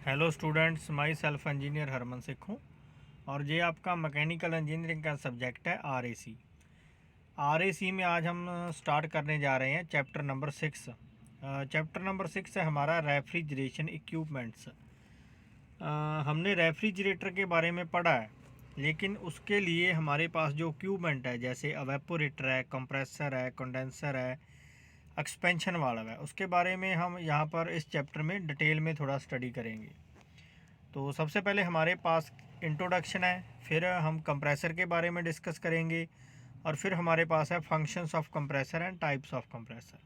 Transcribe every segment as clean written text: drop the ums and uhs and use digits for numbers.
Hello students, myself engineer Harman Sikh हूँ और ये आपका मैकेनिकल इंजीनियरिंग का सब्जेक्ट है आरएसी। आरएसी में आज हम स्टार्ट करने जा रहे हैं चैप्टर नंबर 6। चैप्टर नंबर 6 है हमारा रेफ्रिजरेशन इक्विपमेंट्स। हमने रेफ्रिजरेटर के बारे में पढ़ा है, लेकिन उसके लिए हमारे पास जो इक्विपमेंट है जैसे एवेपोरेटर है, कंप्रेसर है, कंडेंसर है, एक्सपेंशन वाल्व है, उसके बारे में हम यहाँ पर इस चैप्टर में डिटेल में थोड़ा स्टडी करेंगे। तो सबसे पहले हमारे पास इंट्रोडक्शन है, फिर हम कंप्रेसर के बारे में डिस्कस करेंगे और फिर हमारे पास है functions of compressor and types of compressor.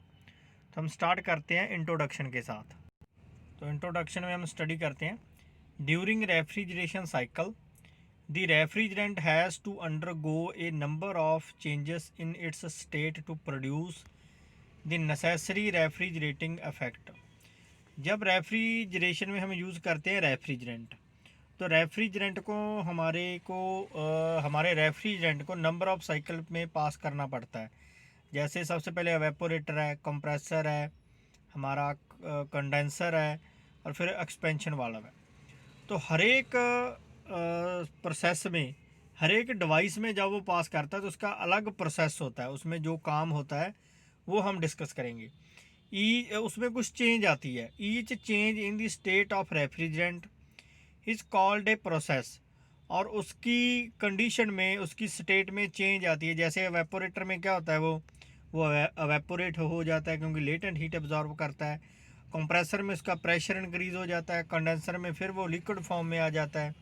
तो हम स्टार्ट करते हैं इंट्रोडक्शन के साथ। तो इंट्रोडक्शन में हम स्टडी करते हैं during refrigeration cycle the refrigerant has to undergo a number of changes in its state to produce the necessary refrigerating effect. जब रेफ्रिजरेशन में हम यूज़ करते हैं रेफ्रिजरेंट, तो रेफ्रिजरेंट को हमारे रेफ्रिजरेंट को नंबर ऑफ साइकिल में पास करना पड़ता है। जैसे सबसे पहले एवेपोरेटर है, कंप्रेसर है, हमारा कंडेंसर है और फिर एक्सपेंशन वाल्व है। तो हर एक प्रोसेस में, हर एक डिवाइस में जब वो पास करता है तो उसका अलग प्रोसेस होता है, उसमें जो काम होता है वो हम डिस्कस करेंगे। उसमें कुछ चेंज आती है। Each change in the state of refrigerant is called a process. और उसकी कंडीशन में, उसकी स्टेट में चेंज आती है। जैसे एवेपोरेटर में क्या होता है, वो एवेपोरेट हो जाता है क्योंकि लेटेंट हीट एब्जॉर्ब करता है। कंप्रेसर में उसका प्रेशर इंक्रीज हो जाता है, कंडेंसर में फिर वो लिक्विड फॉर्म में आ जाता है।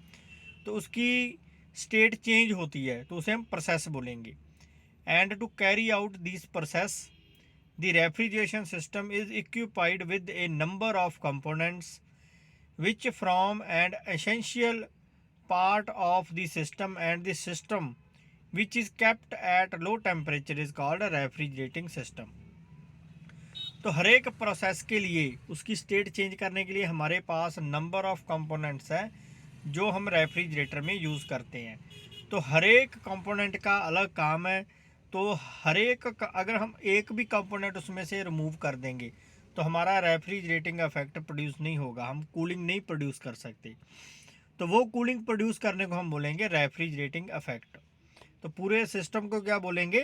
तो उसकी स्टेट चेंज होती है, तो उसे हम प्रोसेस बोलेंगे। And to carry out this process the refrigeration system is equipped with a number of components which form an essential part of the system, and the system which is kept at low temperature is called a refrigerating system। तो हर एक process के लिए, उसकी state change करने के लिए हमारे पास number of components है जो हम रेफ्रिजरेटर में यूज़ करते हैं। तो हर एक कंपोनेंट का अलग काम है। तो हर एक अगर हम एक भी कंपोनेंट उसमें से रिमूव कर देंगे तो हमारा रेफ्रिजरेटिंग इफेक्ट प्रोड्यूस नहीं होगा, हम कूलिंग नहीं प्रोड्यूस कर सकते। तो वो कूलिंग प्रोड्यूस करने को हम बोलेंगे रेफ्रिजरेटिंग इफेक्ट। तो पूरे सिस्टम को क्या बोलेंगे?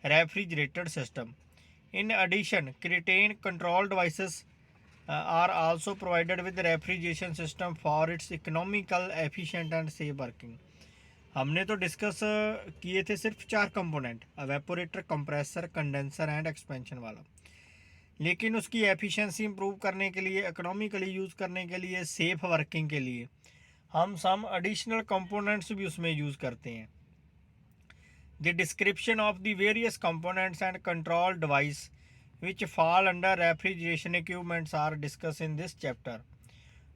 Refrigerated system. In addition certain control devices are also provided with refrigeration system for its economical, efficient and safe working. हमने तो डिस्कस किए थे सिर्फ 4 component, evaporator, compressor, condenser and expansion वाला। लेकिन उसकी एफिशिएंसी इंप्रूव करने के लिए, इकोनॉमिकली यूज़ करने के लिए, सेफ वर्किंग के लिए हम सम एडिशनल कंपोनेंट्स भी उसमें यूज़ करते हैं। The description of the various components and control device which fall under refrigeration equipments are discuss in this chapter.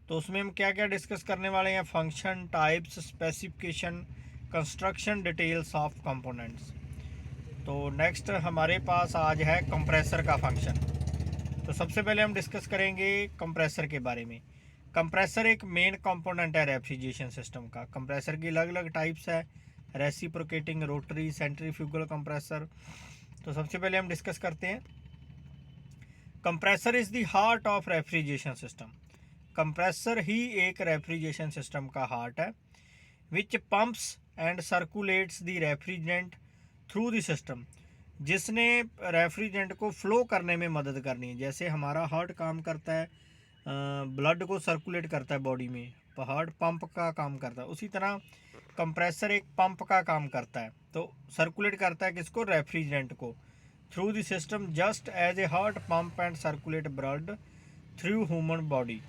तो उसमें हम क्या क्या डिस्कस करने वाले हैं? Function, types, specification, construction details of components. तो नेक्स्ट हमारे पास आज है कंप्रेसर का फंक्शन। तो सबसे पहले हम डिस्कस करेंगे कंप्रेसर के बारे में। कंप्रेसर एक मेन कंपोनेंट है रेफ्रिजरेशन सिस्टम का। कंप्रेसर की अलग अलग टाइप्स है, रेसिप्रोकेटिंग, रोटरी, सेंट्रीफ्यूगल कंप्रेसर। तो सबसे पहले हम डिस्कस करते हैं compressor is the heart of refrigeration system. Compressor ही एक रेफ्रिजरेशन सिस्टम का हार्ट है। Which pumps and circulates the refrigerant through the system, जिसने रेफ्रिजरेंट को फ्लो करने में मदद करनी है। जैसे हमारा हार्ट काम करता है, ब्लड को सर्कुलेट करता है बॉडी में, हार्ट पंप का काम करता है, उसी तरह कंप्रेसर एक पंप का काम करता है। तो सर्कुलेट करता है किसको? रेफ्रिजरेंट को through the system, just as a heart pump and circulate blood through human body.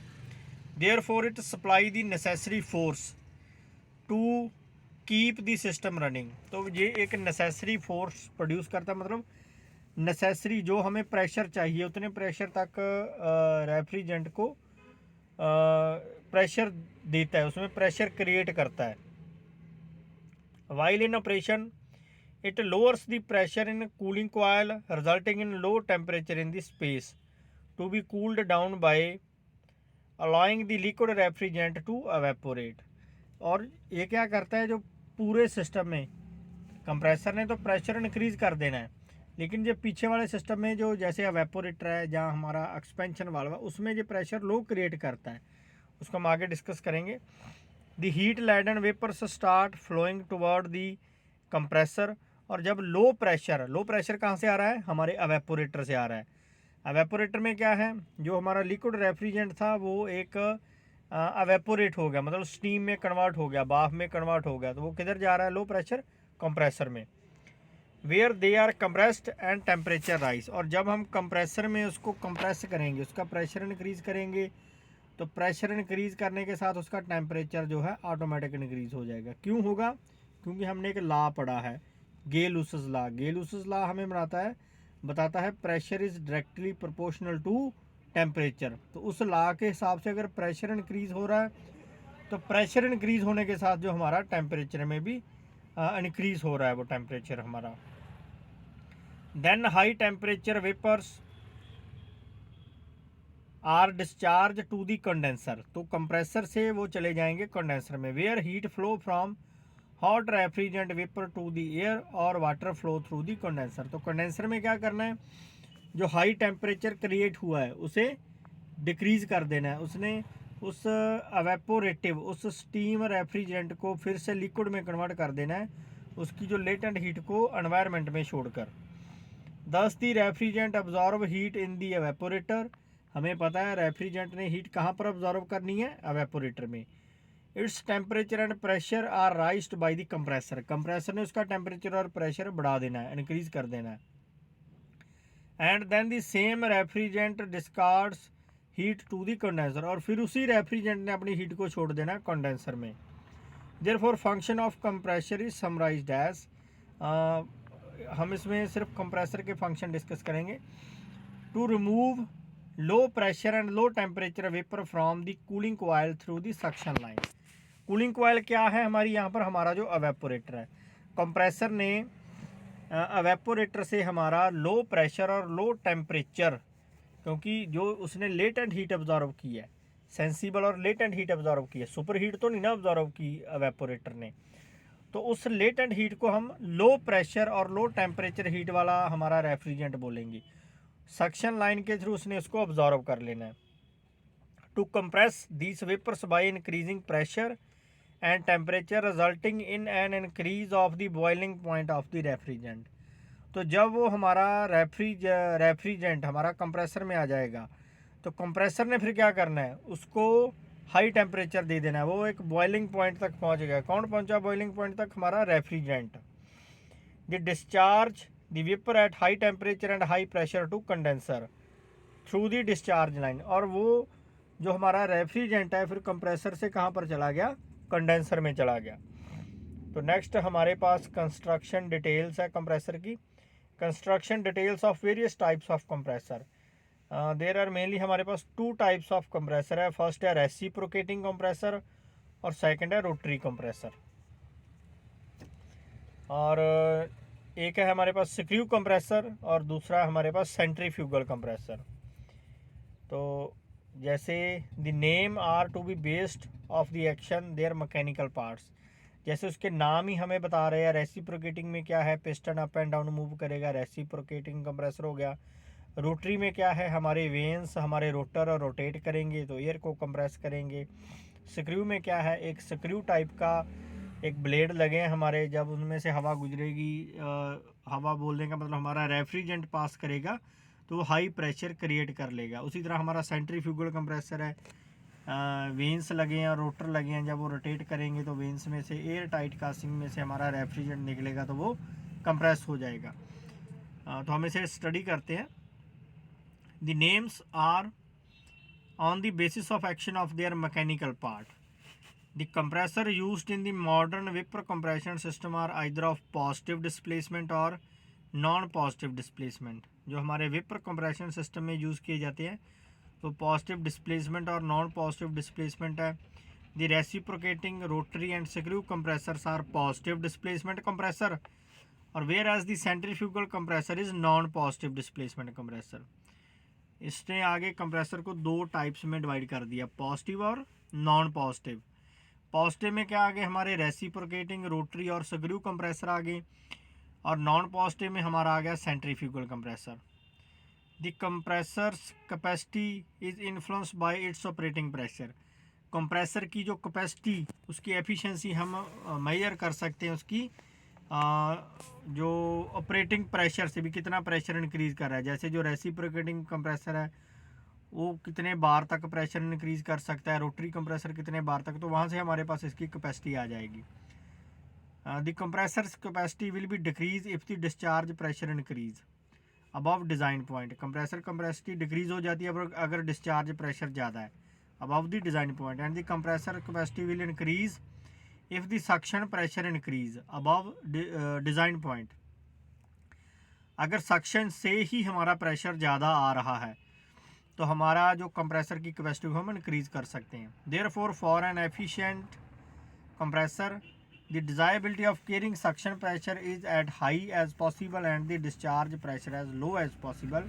Therefore, it supply the necessary force to keep the system running। तो ये एक नेसेसरी फोर्स प्रोड्यूस करता है, मतलब नेसेसरी जो हमें प्रेशर चाहिए उतने प्रेशर तक रेफ्रिजरेंट को प्रेशर देता है, उसमें प्रेशर क्रिएट करता है। While in operation, it lowers the pressure in cooling coil, resulting in low temperature in the space to be cooled down by allowing the liquid refrigerant to evaporate। और ये क्या करता है, जो पूरे सिस्टम में कंप्रेसर ने तो प्रेशर इंक्रीज कर देना है, लेकिन जो पीछे वाले सिस्टम में जो जैसे एवेपोरेटर है, जहाँ हमारा एक्सपेंशन वाल्व है, उसमें जो प्रेशर लो क्रिएट करता है, उसको हम आगे डिस्कस करेंगे। The heat laden vapours start flowing toward the compressor, और जब लो प्रेशर कहाँ से आ रहा है, हमारे एवेपोरेटर से आ रहा है। एवेपोरेटर में क्या है, जो हमारा लिक्विड रेफ्रिजरेंट था वो एक एवेपोरेट हो गया, मतलब स्टीम में कन्वर्ट हो गया, भाप में कन्वर्ट हो गया, तो वो किधर जा रहा है, लो प्रेशर कंप्रेसर में, where they are compressed and temperature rise. और जब हम कंप्रेसर में उसको कंप्रेस करेंगे, उसका प्रेशर इंक्रीज़ करेंगे, तो प्रेशर इंक्रीज़ करने के साथ उसका टेम्परेचर जो है ऑटोमेटिक इंक्रीज़ हो जाएगा। क्यों होगा, क्योंकि हमने एक लॉ पढ़ा है, गेल-उसेस लॉ। गेल-उसेस लॉ हमें बताता है pressure is directly proportional to temperature. तो उस लॉ के हिसाब से अगर प्रेशर इंक्रीज़ हो रहा है, तो प्रेशर इंक्रीज़ होने के साथ जो हमारा टेम्परेचर में भी इंक्रीज़ हो रहा है वो टेम्परेचर हमारा। Then high temperature vapours are discharge to the condenser, तो कंप्रेसर से वो चले जाएंगे कंडेंसर में, where heat flow from hot refrigerant vapour to the air और water flow through the condenser. तो कंडेंसर में क्या करना है, जो हाई टेम्परेचर क्रिएट हुआ है उसे डिक्रीज़ कर देना है, उसने उस एवेपोरेटिव उस स्टीम रेफ्रिजरेंट को फिर से लिक्विड में कन्वर्ट कर देना है, उसकी जो लेटेंट हीट को एनवायरनमेंट में छोड़कर। Thus the refrigerant absorb heat in the evaporator, हमें पता है रेफ्रिजरेंट ने हीट कहाँ पर अब्जॉर्ब करनी है, एवेपोरेटर में। Its temperature and pressure are raised by the compressor, compressor ने उसका टेम्परेचर और प्रेशर बढ़ा देना है, इंक्रीज कर देना है। And then the same refrigerant discards heat to the condenser, और फिर उसी रेफ्रिजरेंट ने अपनी हीट को छोड़ देना है कंडेंसर में। Therefore function of compressor is summarised as, हम इसमें सिर्फ कंप्रेसर के फंक्शन डिस्कस करेंगे। To remove low pressure and low temperature vapour from the cooling coil through the suction line. Cooling coil क्या है हमारी, यहाँ पर हमारा जो एवेपोरेटर है, कंप्रेसर ने एवेपोरेटर से हमारा लो प्रेशर और लो टेम्परेचर, क्योंकि जो उसने लेटेंट हीट अब्जॉर्व की है, सेंसिबल और लेटेंट हीट अब्जॉर्व की है, सुपर हीट तो नहीं ना अब्जॉर्व की एवेपोरेटर ने, तो उस लेटेंट हीट को हम लो प्रेशर और लो टेम्परेचर हीट वाला हमारा रेफ्रिजरेंट बोलेंगे। सक्शन लाइन के थ्रू उसने उसको अब्जॉर्व कर लेना है। To compress these vapours by increasing pressure and temperature resulting in an increase of the boiling point of the refrigerant. तो जब वो हमारा रेफ्रिजरेंट हमारा कंप्रेसर में आ जाएगा, तो कंप्रेसर ने फिर क्या करना है, उसको हाई टेम्परेचर दे देना है, वो एक बॉइलिंग पॉइंट तक पहुंच गया। कौन पहुंचा बॉइलिंग पॉइंट तक, हमारा refrigerant. The discharge the vapour at high temperature and high pressure to condenser through the discharge line, और वो जो हमारा रेफ्रिजरेंट है फिर कंप्रेसर से कहाँ पर चला गया, कंडेंसर में चला गया। तो नेक्स्ट हमारे पास कंस्ट्रक्शन डिटेल्स है कंप्रेसर की। Construction details of various types of compressor, there are mainly हमारे पास टू टाइप्स ऑफ कंप्रेसर है। फर्स्ट है रेसिप्रोकेटिंग कंप्रेसर और सेकंड है रोटरी कंप्रेसर। और एक है हमारे पास स्क्रू कंप्रेसर और दूसरा हमारे पास सेंट्रीफ्यूगल कंप्रेसर। तो जैसे the name are to be based of the action their mechanical parts, जैसे उसके नाम ही हमें बता रहे हैं। रेसिप्रोकेटिंग में क्या है, piston up and down move करेगा, रेसिप्रोकेटिंग कंप्रेसर हो गया। रोटरी में क्या है, हमारे वेन्स हमारे रोटर और रोटेट करेंगे तो एयर को कंप्रेस करेंगे। स्क्रू में क्या है, एक स्क्रू टाइप का एक ब्लेड लगे हैं हमारे, जब उनमें से हवा गुजरेगी, हवा बोलने का मतलब हमारा रेफ्रिजरेंट पास करेगा तो हाई प्रेशर क्रिएट कर लेगा। उसी तरह हमारा सेंट्रीफ्यूगल कंप्रेसर है, वेंस लगे हैं और रोटर लगे हैं, जब वो रोटेट करेंगे तो वेंस में से एयर टाइट कास्टिंग में से हमारा रेफ्रिजरेंट निकलेगा तो वो कंप्रेस हो जाएगा। तो हम इसे स्टडी करते हैं। The names are on the basis of action of their mechanical part. The compressor used in the modern vapor compression system are either of positive displacement और non-positive displacement। जो हमारे वेपर कंप्रेशन सिस्टम में use किए जाते हैं वो positive displacement और non positive displacement है। The reciprocating rotary and screw compressors are positive displacement compressor, और whereas the centrifugal compressor is non positive displacement compressor. इसने आगे कंप्रेसर को दो टाइप्स में डिवाइड कर दिया, पॉजिटिव और नॉन पॉजिटिव। पॉजिटिव में क्या आ गए, हमारे रेसिप्रोकेटिंग रोटरी और स्क्रू कंप्रेसर आ गए, और नॉन पॉजिटिव में हमारा आ गया centrifugal compressor. The compressors capacity is influenced by it's operating pressure. Compressor की जो कैपेसिटी, उसकी एफिशिएंसी हम मेजर कर सकते हैं, उसकी जो ऑपरेटिंग प्रेशर से भी कितना प्रेशर इंक्रीज़ कर रहा है। जैसे जो रेसिप्रोकेटिंग कंप्रेसर है वो कितने बार तक प्रेशर इंक्रीज़ कर सकता है, रोटरी कंप्रेसर कितने बार तक, तो वहाँ से हमारे पास इसकी कैपेसिटी आ जाएगी। The compressors capacity will be decrease if the discharge pressure increase above design point. Compressor capacity decrease हो जाती है अगर डिस्चार्ज प्रेशर ज़्यादा है above the design point, and the compressor capacity will increase if the suction pressure increase above design point. अगर suction से ही हमारा pressure ज़्यादा आ रहा है तो हमारा जो कंप्रेसर की कैपेसिटी को हम इंक्रीज़ कर सकते हैं। Therefore for an efficient compressor the desirability of carrying suction pressure is as high as possible and the discharge pressure as low as possible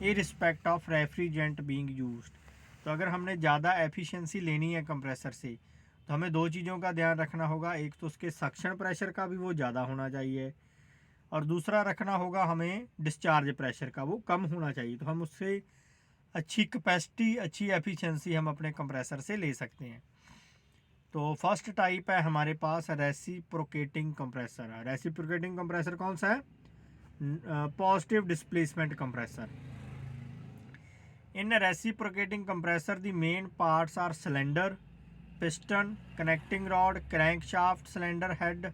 irrespective of refrigerant being used। तो अगर हमने ज़्यादा efficiency लेनी है compressor से तो हमें दो चीज़ों का ध्यान रखना होगा। एक तो उसके सक्शन प्रेशर का भी वो ज़्यादा होना चाहिए और दूसरा रखना होगा हमें डिस्चार्ज प्रेशर का वो कम होना चाहिए। तो हम उससे अच्छी कैपेसिटी, अच्छी एफिशिएंसी हम अपने कंप्रेसर से ले सकते हैं। तो फर्स्ट टाइप है हमारे पास रेसिप्रोकेटिंग कंप्रेसर। रेसिप्रोकेटिंग कंप्रेसर कौन सा है? Positive displacement compressor. In reciprocating compressor the main parts are cylinder, piston, connecting rod, crank shaft, cylinder head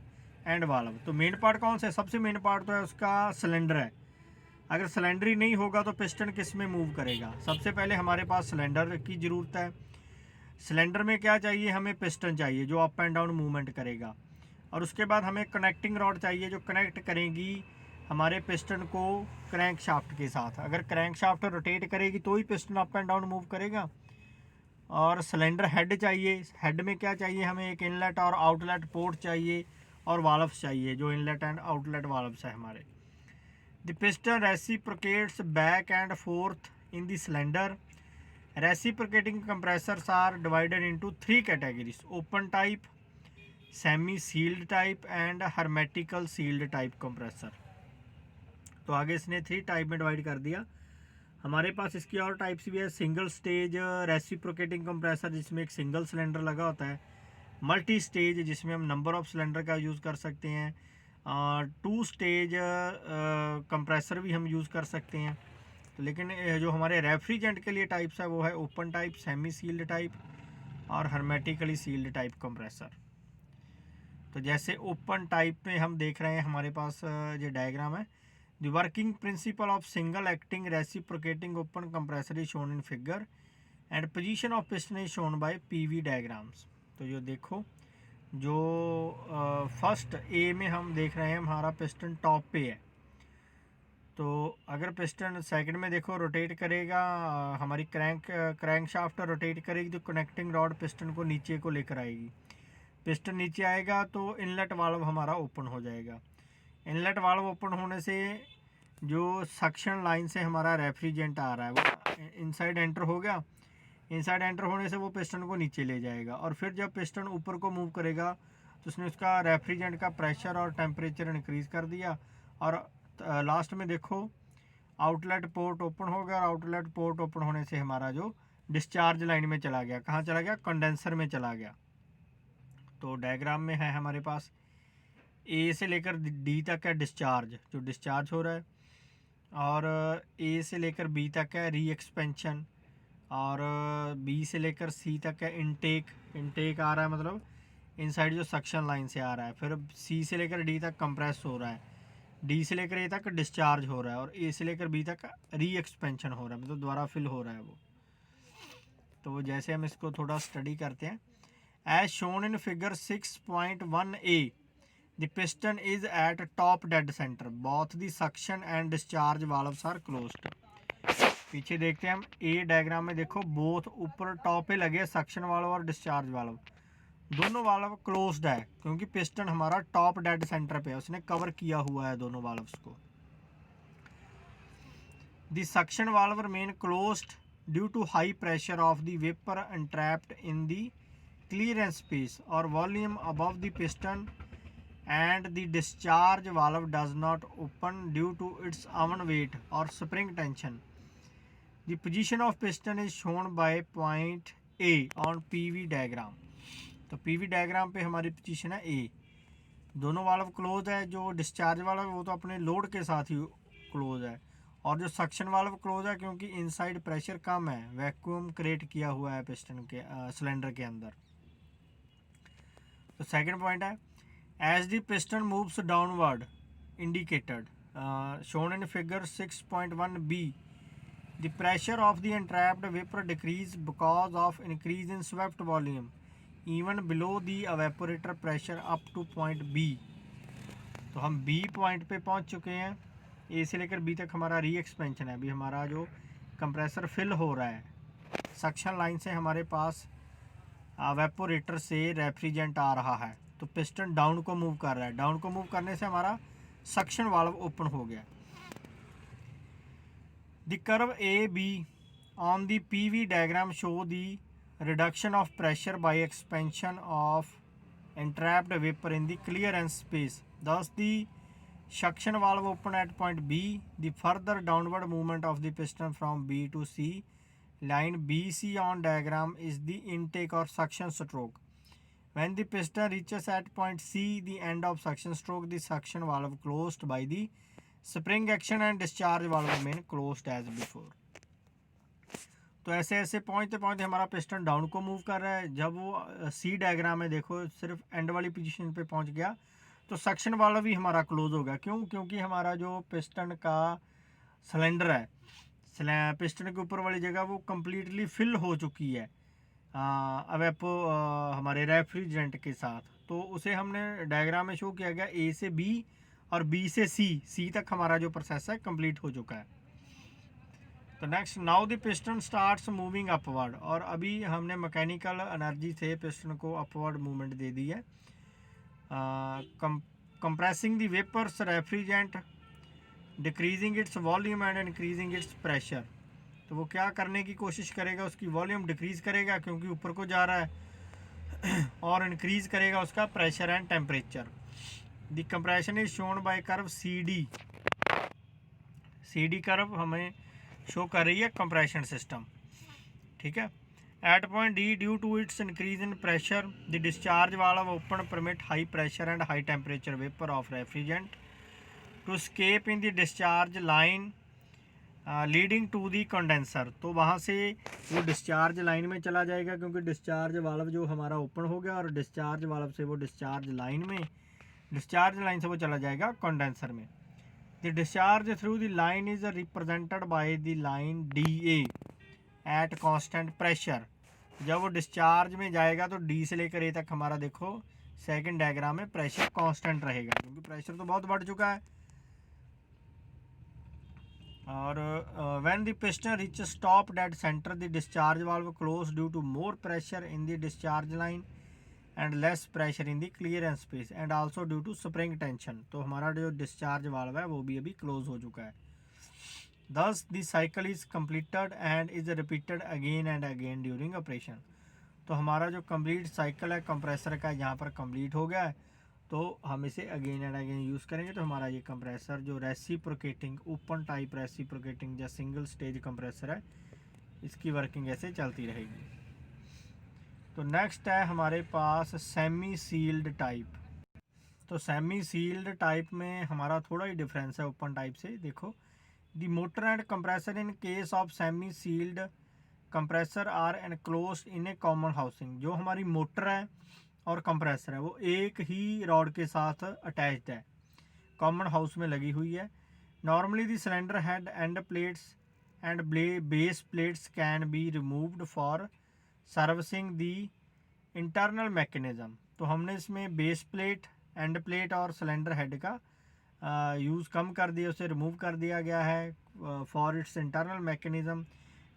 and valve. तो मेन पार्ट कौन सा है? सबसे मेन पार्ट तो है उसका सिलेंडर है। अगर सिलेंडर ही नहीं होगा तो पिस्टन किस में मूव करेगा? सबसे पहले हमारे पास सिलेंडर की ज़रूरत है। सिलेंडर में क्या चाहिए? हमें पिस्टन चाहिए जो अप एंड डाउन मूवमेंट करेगा, और उसके बाद हमें कनेक्टिंग रॉड चाहिए जो कनेक्ट करेगी हमारे पिस्टन को क्रैंक शाफ्ट के साथ। अगर क्रैंक शाफ्ट रोटेट करेगी तो ही piston up and down move करेगा। और सिलेंडर हेड चाहिए। हेड में क्या चाहिए? हमें एक इनलेट और आउटलेट पोर्ट चाहिए और वाल्व्स चाहिए जो इनलेट एंड आउटलेट वाल्व्स है हमारे। The piston reciprocates back and fourth in the cylinder. Reciprocating compressors are divided into three categories: open type, semi sealed type and hermetical sealed type compressor। तो आगे इसने 3 type में divide कर दिया। हमारे पास इसकी और टाइप्स भी है। सिंगल स्टेज रेसिप्रोकेटिंग कंप्रेसर जिसमें एक सिंगल सिलेंडर लगा होता है। मल्टी स्टेज जिसमें हम नंबर ऑफ सिलेंडर का यूज़ कर सकते हैं। 2 स्टेज कंप्रेसर भी हम यूज़ कर सकते हैं। तो लेकिन जो हमारे रेफ्रिजरेंट के लिए टाइप्स है वो है open type, semi sealed type और हर्मेटिकली सील्ड टाइप कंप्रेसर। तो जैसे ओपन टाइप में हम देख रहे हैं हमारे पास जो डायग्राम है, the working principle of single acting reciprocating open compressor is shown in figure and position of piston is shown bye PV diagrams. तो जो देखो, जो फर्स्ट ए में हम देख रहे हैं हमारा पिस्टन टॉप पे है। तो अगर पिस्टन सेकंड में देखो रोटेट करेगा, हमारी क्रैंक शाफ्ट रोटेट करेगी तो कनेक्टिंग रॉड पिस्टन को नीचे को लेकर आएगी। पिस्टन नीचे आएगा तो इनलेट वाल्व हमारा ओपन हो जाएगा। इनलेट वाल्व ओपन होने से जो सक्शन लाइन से हमारा रेफ्रिजरेंट आ रहा है वो इनसाइड एंटर हो गया। इनसाइड एंटर होने से वो पिस्टन को नीचे ले जाएगा और फिर जब पिस्टन ऊपर को मूव करेगा तो उसने उसका रेफ्रिजरेंट का प्रेशर और टेम्परेचर इंक्रीज़ कर दिया। और लास्ट में देखो आउटलेट पोर्ट ओपन हो गया और आउटलेट पोर्ट ओपन होने से हमारा जो डिस्चार्ज लाइन में चला गया, कहाँ चला गया? कंडेंसर में चला गया। तो डायग्राम में है हमारे पास ए से लेकर डी तक है डिस्चार्ज, जो डिस्चार्ज हो रहा है, और ए से लेकर बी तक है री एक्सपेंशन, और बी से लेकर सी तक है इनटेक आ रहा है, मतलब इनसाइड जो सक्शन लाइन से आ रहा है। फिर सी से लेकर डी तक कंप्रेस हो रहा है, डी से लेकर ए तक डिस्चार्ज हो रहा है, और ए से लेकर बी तक री एक्सपेंशन हो रहा है, मतलब दोबारा फिल हो रहा है वो। तो जैसे हम इसको थोड़ा स्टडी करते हैं, as shown in figure 6.1a the piston is at top dead centre, both the suction and discharge valves are closed. पीछे देखते हैं हम ए डायग्राम में, देखो बोथ ऊपर टॉप पे लगे सक्शन वाल्व और डिस्चार्ज वाल्व, दोनों वाल्व क्लोज्ड है क्योंकि पिस्टन हमारा टॉप डेड सेंटर पे है, उसने कवर किया हुआ है दोनों वाल्व्स को। The suction valve remain closed due to high pressure of the vapour entrapped in the clearance space or volume above the piston, and the discharge valve does not open due to its own weight or spring tension. The position of piston is shown by point A on PV diagram. तो PV diagram पे हमारी position है ए। दोनों valve close है, जो discharge valve है वो तो अपने लोड के साथ ही क्लोज है, और जो सक्शन वाल्व क्लोज है क्योंकि इनसाइड प्रेशर कम है, वैक्यूम क्रिएट किया हुआ है पिस्टन के सिलेंडर के अंदर। तो सेकंड पॉइंट है, as the piston moves downward indicated shown in figure 6.1b, the pressure of the entrapped vapor decrease because of increase in swept volume even below the evaporator pressure up to point B। तो हम B point पे पहुंच चुके हैं। A से लेकर B तक हमारा री एक्सपेंशन है। अभी हमारा जो कंप्रेसर फिल हो रहा है, सक्शन लाइन से हमारे पास वेपोरेटर से रेफ्रिजरेंट आ रहा है, तो पिस्टन डाउन को मूव कर रहा है। डाउन को मूव करने से हमारा सक्शन वाल्व ओपन हो गया। The curve AB on the PV diagram show the reduction of pressure by expansion of entrapped vapor in the clearance space. Thus, the suction valve open at point B. The further downward movement of the piston from B to C line BC on diagram is the intake or suction stroke. When the piston reaches at point C, the end of suction stroke, the suction valve closed by the spring action and discharge valve remain closed as before. तो ऐसे ऐसे पहुंचते पहुंचते हमारा piston down को move कर रहा है। जब वो सी डायग्राम में देखो सिर्फ एंड वाली पोजीशन पे पहुंच गया तो सक्शन वाल्व भी हमारा क्लोज हो गया। क्यों? क्योंकि हमारा जो पिस्टन का सिलेंडर है, पिस्टन के ऊपर वाली जगह वो कम्प्लीटली फिल हो चुकी है अवेपो हमारे रेफ्रिजरेंट के साथ। तो उसे हमने डायग्राम में शो किया गया ए से बी और बी से सी तक हमारा जो प्रोसेस है कंप्लीट हो चुका है। तो next, now the piston starts moving upward, और अभी हमने मैकेनिकल एनर्जी से पिस्टन को अपवर्ड मूवमेंट दे दी है। Compressing the vapours refrigerant, decreasing its volume and increasing its pressure. तो वो क्या करने की कोशिश करेगा, उसकी वॉल्यूम डिक्रीज करेगा क्योंकि ऊपर को जा रहा है, और इंक्रीज करेगा उसका pressure and temperature. The compression is shown by curve CD। CD curve हमें शो कर रही है कंप्रेशन सिस्टम, ठीक है। At point D, due to its increase in pressure, the discharge valve open permit high pressure and high temperature vapour of refrigerant to escape in the discharge line leading to the condenser. तो वहाँ से वो discharge line में चला जाएगा क्योंकि discharge valve जो हमारा ओपन हो गया, और डिस्चार्ज वाल्व से वो डिस्चार्ज लाइन से वो चला जाएगा कंडेंसर में। The discharge through the line is represented by the line DA at constant pressure. जब वो डिस्चार्ज में जाएगा तो D से लेकर A तक हमारा देखो सेकंड डायग्राम में प्रेशर कांस्टेंट रहेगा, क्योंकि प्रेशर तो बहुत बढ़ चुका है। और when the piston reach stop dead centre, the discharge valve close due to more pressure in the discharge line and less pressure in the clearance space and also due to spring tension. तो हमारा जो discharge valve है वो भी अभी close हो चुका है। दस the cycle is completed and is repeated again and again during operation. तो हमारा जो कंप्लीट साइकिल है कंप्रेसर का यहाँ पर कंप्लीट हो गया है, तो हम इसे अगेन एंड अगेन यूज़ करेंगे। तो हमारा ये कंप्रेसर जो रेसिप्रोकेटिंग ओपन टाइप रेसिप्रोकेटिंग या सिंगल स्टेज कंप्रेसर है, इसकी वर्किंग ऐसे चलती रहेगी। तो नेक्स्ट है हमारे पास सेमी सील्ड टाइप। तो सेमी सील्ड टाइप में हमारा थोड़ा ही डिफरेंस है ओपन टाइप से। देखो, the motor and compressor in case of semi sealed compressor are enclosed in a common housing. जो हमारी मोटर है और कंप्रेसर है वो एक ही रॉड के साथ अटैच्ड है, कॉमन हाउस में लगी हुई है। Normally the cylinder head end plates and base plates can be removed for servicing the internal mechanism. तो हमने इसमें बेस प्लेट, एंड प्लेट और सिलेंडर हेड का यूज़ कम कर दिया, उसे रिमूव कर दिया गया है for its internal mechanism.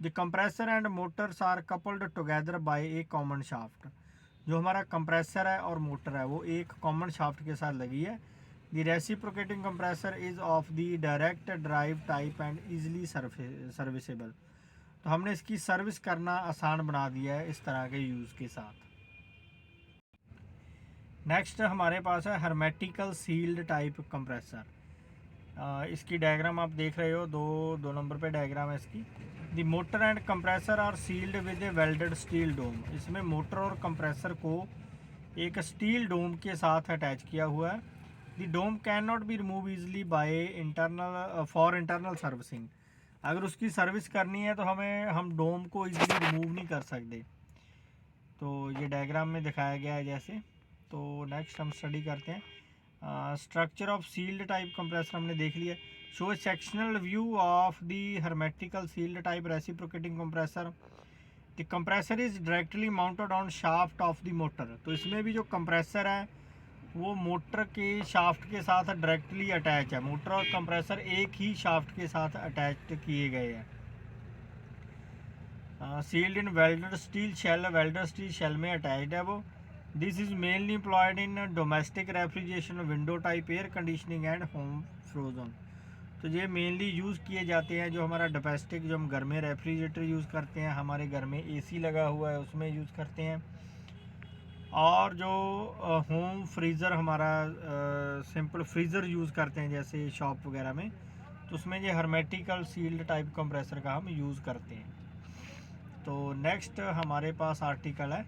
The compressor and motors are coupled together by a common shaft. जो हमारा कंप्रेसर है और मोटर है वो एक कॉमन शाफ्ट के साथ लगी है। The reciprocating compressor is of the direct drive type and easily serviceable. तो हमने इसकी सर्विस करना आसान बना दिया है इस तरह के यूज़ के साथ। नेक्स्ट हमारे पास है हर्मेटिकल सील्ड टाइप कंप्रेसर। इसकी डायग्राम आप देख रहे हो, दो नंबर पे डायग्राम है इसकी। The motor and compressor are sealed with a welded steel dome. इसमें मोटर और कंप्रेसर को एक स्टील डोम के साथ अटैच किया हुआ है। The dome can not be remove easily by for internal servicing. अगर उसकी सर्विस करनी है तो हम डोम को इजीली रिमूव नहीं कर सकते। तो ये डायग्राम में दिखाया गया है जैसे। तो नेक्स्ट हम स्टडी करते हैं structure of sealed type compressor. हमने देख लिया। Show a sectional view of the hermetical sealed type reciprocating compressor. The compressor is directly mounted on shaft of the motor. तो इसमें भी जो कंप्रेसर है वो मोटर के शाफ्ट के साथ डायरेक्टली अटैच है। मोटर और कंप्रेसर एक ही शाफ्ट के साथ अटैच किए गए हैं। Sealed in welded steel shell. Welded steel shell में अटैच्ड है वो। This is mainly employed in domestic refrigeration, window type air conditioning and home frozen. तो ये मेनली यूज़ किए जाते हैं जो हमारा डोमेस्टिक, जो हम घर में रेफ्रिजरेटर यूज़ करते हैं, हमारे घर में एसी लगा हुआ है उसमें यूज़ करते हैं। और जो होम फ्रीज़र हमारा सिंपल फ्रीज़र यूज़ करते हैं जैसे शॉप वगैरह में, तो उसमें ये हर्मेटिकल सील्ड टाइप कंप्रेसर का हम यूज़ करते हैं। तो नेक्स्ट हमारे पास आर्टिकल है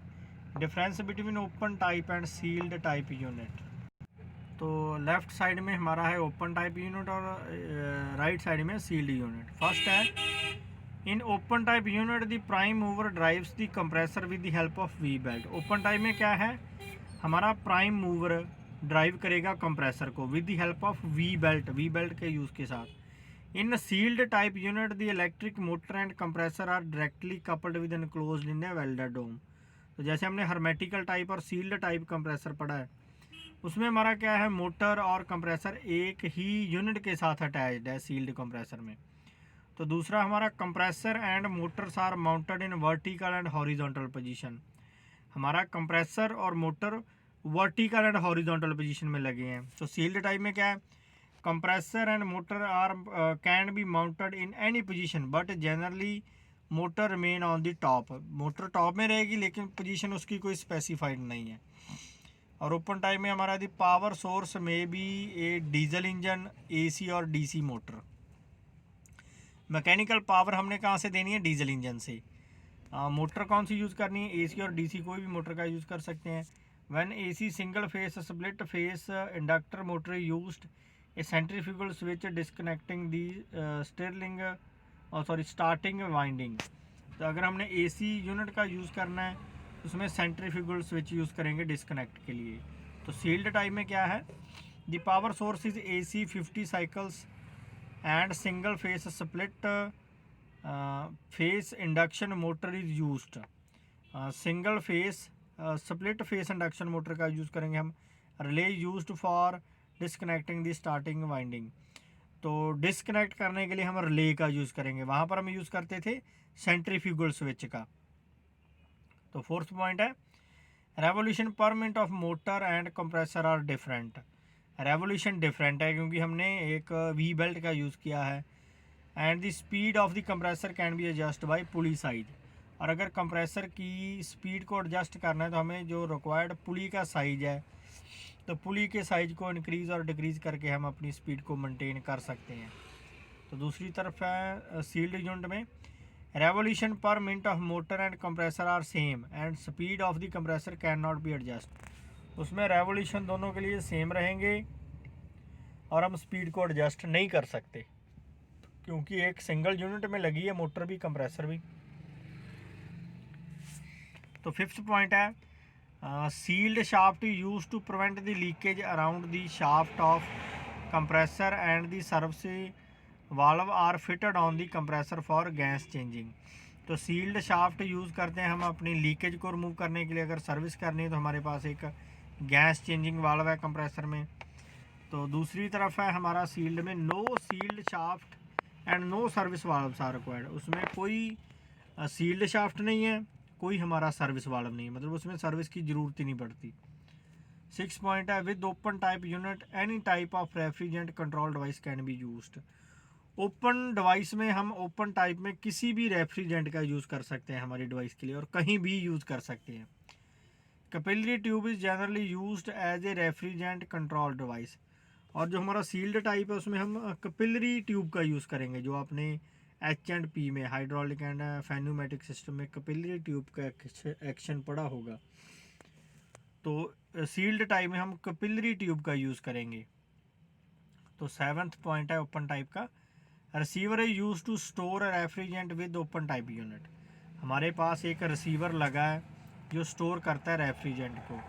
difference between open type and sealed type unit. तो लेफ़्ट साइड में हमारा है ओपन टाइप यूनिट और राइट साइड में सील्ड यूनिट। फर्स्ट है in open type unit the prime mover drives the compressor with the help of V belt. Open type में क्या है, हमारा प्राइम मूवर ड्राइव करेगा कंप्रेसर को with the help of V belt के use के साथ। इन sealed type unit the electric motor and compressor are directly coupled with enclosed in a welded dome. तो जैसे हमने हर्मेटिकल टाइप और सील्ड टाइप कंप्रेसर पढ़ा है, उसमें हमारा क्या है, मोटर और कंप्रेसर एक ही यूनिट के साथ अटैच्ड है सील्ड कंप्रेसर में। तो दूसरा हमारा compressor and motors are mounted in vertical and horizontal position. हमारा कंप्रेसर और motor vertical and horizontal position में लगे हैं। तो सील्ड टाइप में क्या है, compressor and motor are can be mounted in any position but generally motor remain on the top. Motor top में रहेगी लेकिन पोजीशन उसकी कोई स्पेसिफाइड नहीं है। और ओपन टाइप में हमारा दी पावर सोर्स में भी ए डीजल इंजन, एसी और डीसी मोटर। मैकेनिकल पावर हमने कहाँ से देनी है, डीजल इंजन से। मोटर कौन सी यूज़ करनी है, एसी और डीसी कोई भी मोटर का यूज़ कर सकते हैं। When AC single phase split face inductor motor used A centrifugal switch disconnecting the starting winding. तो अगर हमने एसी यूनिट का यूज़ करना है तो उसमें सेंट्रीफ्यूगल स्विच यूज़ करेंगे डिस्कनेक्ट के लिए। तो सील्ड टाइप में क्या है, the power source is AC 50 cycles and single phase split phase induction motor is used. Single phase split phase induction motor का यूज़ करेंगे हम। Relay used for disconnecting the starting winding. तो disconnect करने के लिए हम रिले का use करेंगे, वहाँ पर हम यूज़ करते थे सेंट्रीफ्यूगल स्विच का। तो फोर्थ पॉइंट है revolution per minute of motor and compressor are different. Revolution different है क्योंकि हमने एक वी बेल्ट का यूज़ किया है। And the speed of the compressor can be adjust by pulley size. और अगर कंप्रेसर की स्पीड को एडजस्ट करना है तो हमें जो रिक्वायर्ड पुली का साइज है, तो पुली के साइज को इंक्रीज़ और डिक्रीज़ करके हम अपनी स्पीड को मेंटेन कर सकते हैं। तो दूसरी तरफ है सील्ड यूनिट में revolution per minute of motor and compressor are same and speed of the compressor can not be adjust. उसमें रेवोल्यूशन दोनों के लिए सेम रहेंगे और हम स्पीड को एडजस्ट नहीं कर सकते क्योंकि एक सिंगल यूनिट में लगी है, मोटर भी कंप्रेसर भी। तो फिफ्थ पॉइंट है sealed shaft use to prevent the leakage around the shaft of compressor and the service valve are fitted on the compressor for gas changing. तो सील्ड शाफ्ट यूज़ करते हैं हम अपनी leakage को remove करने के लिए। अगर सर्विस करनी है तो हमारे पास एक गैस चेंजिंग वाल्व है कंप्रेसर में। तो दूसरी तरफ है हमारा सील्ड में no sealed shaft and no service valves are required. उसमें कोई सील्ड शाफ्ट नहीं है, कोई हमारा सर्विस वाल्व नहीं है, मतलब उसमें सर्विस की ज़रूरत ही नहीं पड़ती। 6 पॉइंट है with open type unit any type of refrigerant control device can be used. Open device में हम ओपन टाइप में किसी भी रेफ्रिजरेंट का यूज़ कर सकते हैं हमारी डिवाइस के लिए और कहीं भी यूज़ कर सकते हैं। Capillary tube is generally used as a refrigerant control device. और जो हमारा सील्ड टाइप है उसमें हम कैपिलरी ट्यूब का यूज़ करेंगे। जो आपने H&P में हाइड्रोलिक एंड फेन्यूमेटिक सिस्टम में कैपिलरी ट्यूब का एक्शन पढ़ा होगा, तो सील्ड टाइप में हम कैपिलरी ट्यूब का यूज़ करेंगे। तो 7th पॉइंट है ओपन टाइप का, receiver is use to store refrigerant with open type unit. हमारे पास एक रिसीवर लगा है जो स्टोर करता है रेफ्रिजरेंट को।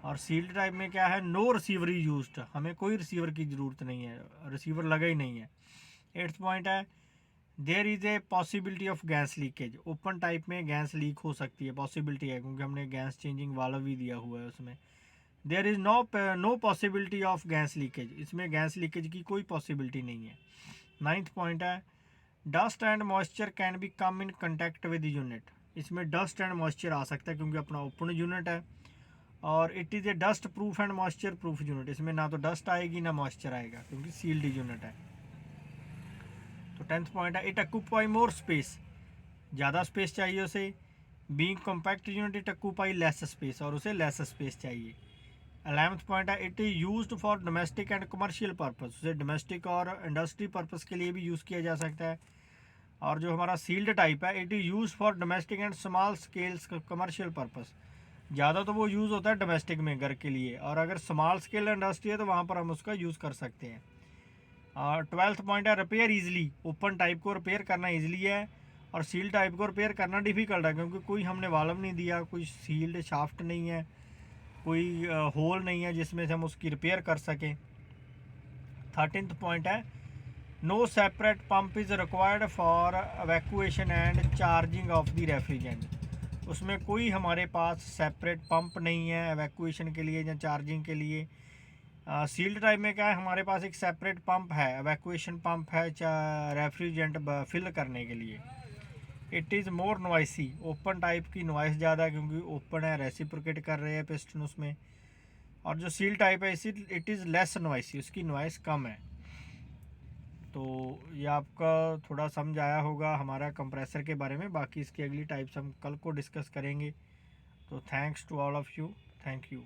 और सील्ड टाइप में क्या है, नो रिसीवर इज यूज्ड, हमें कोई रिसीवर की ज़रूरत नहीं है, रिसीवर लगा ही नहीं है। 8th पॉइंट है, there is a possibility of gas leakage. Open type में गैस लीक हो सकती है, पॉसिबिलिटी है, क्योंकि हमने गैस चेंजिंग वाल्व भी दिया हुआ है उसमें। There is no possibility of gas leakage, इसमें गैस लीकेज की कोई पॉसिबिलिटी नहीं है। 9th पॉइंट है, dust and moisture can be come in contact with unit. इसमें डस्ट एंड मॉइस्चर आ सकता है क्योंकि अपना ओपन यूनिट है। और it is a dust proof and moisture proof unit, इसमें ना तो डस्ट आएगी ना मॉइस्चर आएगा क्योंकि सील्ड यूनिट है। तो 10th पॉइंट है, इट ऑक्यूपाई मोर स्पेस, ज़्यादा स्पेस चाहिए उसे। Being compact unit it occupy less space, और उसे लेस स्पेस चाहिए। 11th पॉइंट है, it is used for domestic and commercial purpose, उसे डोमेस्टिक और इंडस्ट्री पर्पस के लिए भी यूज़ किया जा सकता है। और जो हमारा सील्ड टाइप है, it is use for domestic and small scales commercial purpose. ज़्यादा तो वो यूज़ होता है डोमेस्टिक में घर के लिए, और अगर स्मॉल स्केल इंडस्ट्री है तो वहाँ पर हम उसका यूज़ कर सकते हैं। और 12th पॉइंट है, रिपेयर ईजिली। ओपन टाइप को रिपेयर करना ईजिली है और सील्ड टाइप को रिपेयर करना डिफ़िकल्ट है, क्योंकि कोई हमने वाल्व नहीं दिया, कोई सील्ड शाफ्ट नहीं है, कोई होल नहीं है जिसमें से हम उसकी रिपेयर कर सकें। 13th पॉइंट है, no separate pump is required for evacuation and charging of the refrigerant. उसमें कोई हमारे पास सेपरेट पंप नहीं है एवैक्यूएशन के लिए या चार्जिंग के लिए। सील्ड टाइप में क्या है, हमारे पास एक सेपरेट पंप है, एवैक्यूएशन पंप है रेफ्रिजरेंट फिल करने के लिए। It is more noisy, open type की नॉइस ज़्यादा है क्योंकि ओपन है, रेसिप्रोकेट कर रहे हैं पिस्टन उसमें। और जो सील टाइप है इसी इट इज़ लेस नॉइसी, उसकी नॉइस कम है। तो ये आपका थोड़ा समझ आया होगा हमारा कंप्रेसर के बारे में। बाकी इसकी अगली टाइप्स हम कल को डिस्कस करेंगे। तो thanks to all of you, thank you.